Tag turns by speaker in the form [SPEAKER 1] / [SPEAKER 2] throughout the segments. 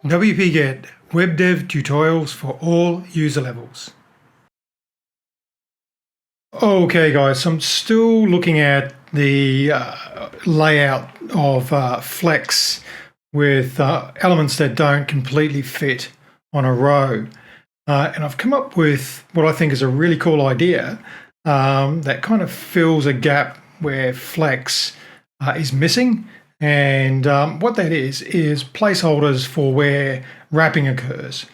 [SPEAKER 1] WP-Get Web Dev Tutorials for all user levels. Okay guys, so I'm still looking at the layout of Flex with elements that don't completely fit on a row. And I've come up with what I think is a really cool idea that kind of fills a gap where Flex is missing. And what that is placeholders for where wrapping occurs.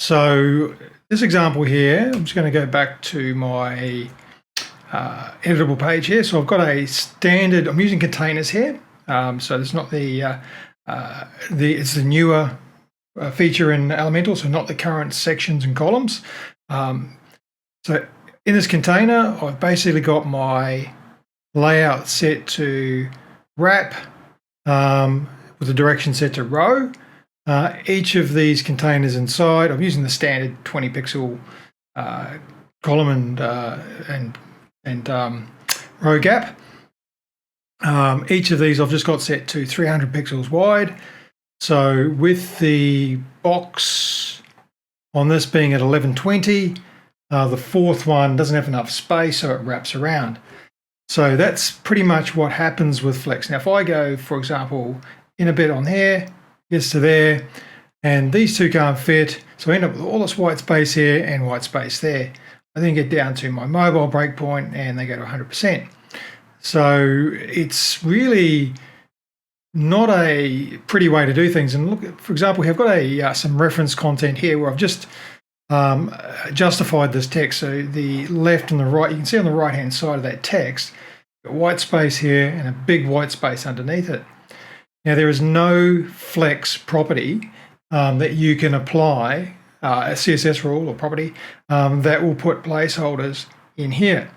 [SPEAKER 1] So this example here, I'm just going to go back to my editable page here. So I've got a standard, I'm using containers here. So it's not it's the newer feature in Elementor, so not the current sections and columns. So in this container, I've basically got my layout set to wrap with the direction set to row. Each of these containers inside, I'm using the standard 20 pixel column and row gap. Each of these I've just got set to 300 pixels wide. So with the box on this being at 1120, the fourth one doesn't have enough space, so it wraps around. So that's pretty much what happens with Flex. Now, if I go, for example, in a bit on here, gets to there, and these two can't fit, so I end up with all this white space here and white space there. I then get down to my mobile breakpoint and they go to 100%. So it's really not a pretty way to do things. And look, for example, I've got some reference content here where I've just justified this text. So the left and the right, you can see on the right hand side of that text, got white space here and a big white space underneath it. Now there is no flex property that you can apply, a CSS rule or property that will put placeholders in here.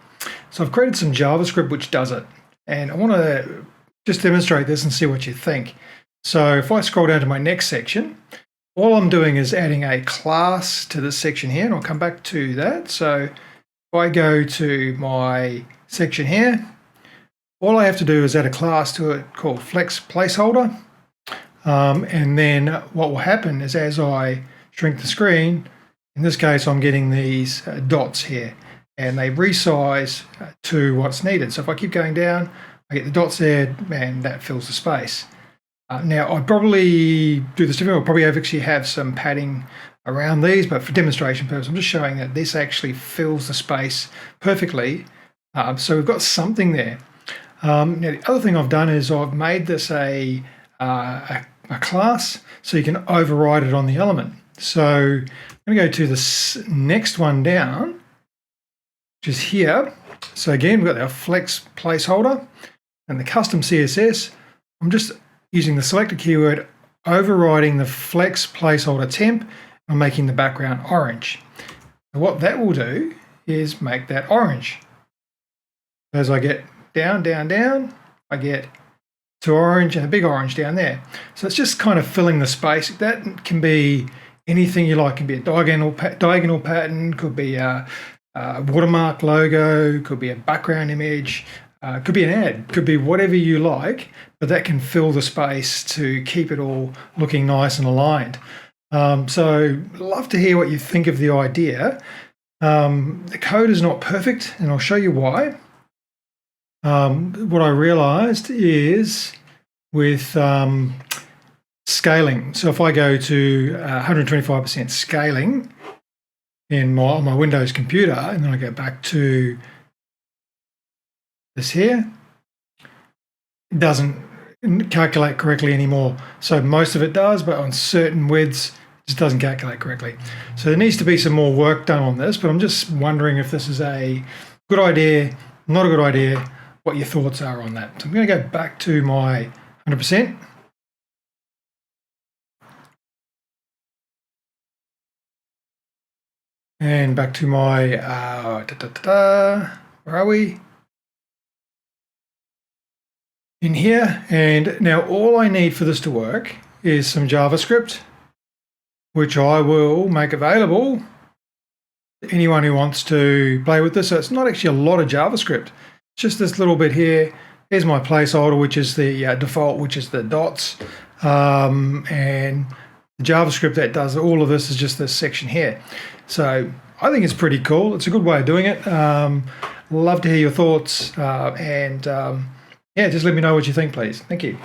[SPEAKER 1] So I've created some JavaScript which does it, and I want to just demonstrate this and see what you think. So if I scroll down to my next section, all I'm doing is adding a class to this section here, and I'll come back to that. So if I go to my section here, all I have to do is add a class to it called Flex Placeholder. And then what will happen is as I shrink the screen, in this case, I'm getting these dots here, and they resize to what's needed. So if I keep going down, I get the dots there, and that fills the space. Now, I'd probably do this different. I'll probably actually have some padding around these, but for demonstration purposes, I'm just showing that this actually fills the space perfectly. So we've got something there. Now, the other thing I've done is I've made this a class, so you can override it on the element. So I'm going to go to this next one down, which is here. So again, we've got our Flex Placeholder and the custom CSS. I'm just using the selected keyword, overriding the Flex Placeholder temp, and making the background orange. And what that will do is make that orange. As I get down, down, down, I get to orange and a big orange down there. So it's just kind of filling the space. That can be anything you like. It can be a diagonal pattern, could be a watermark logo, could be a background image, could be an ad, could be whatever you like, but that can fill the space to keep it all looking nice and aligned. So I'd love to hear what you think of the idea. The code is not perfect, and I'll show you why. What I realized is with scaling. So if I go to 125% scaling in my Windows computer, and then I go back to this here, it doesn't calculate correctly anymore. So most of it does, but on certain widths, it just doesn't calculate correctly. So there needs to be some more work done on this, but I'm just wondering if this is a good idea, not a good idea, what your thoughts are on that. So I'm going to go back to my 100%. And back to my, where are we? In here. And now all I need for this to work is some JavaScript, which I will make available to anyone who wants to play with this. So it's not actually a lot of JavaScript. It's just this little bit here. Here's my placeholder, which is the default, which is the dots. And The JavaScript that does all of this is just this section here. So I think it's pretty cool. It's a good way of doing it. Love to hear your thoughts, and yeah, just let me know what you think, please. Thank you.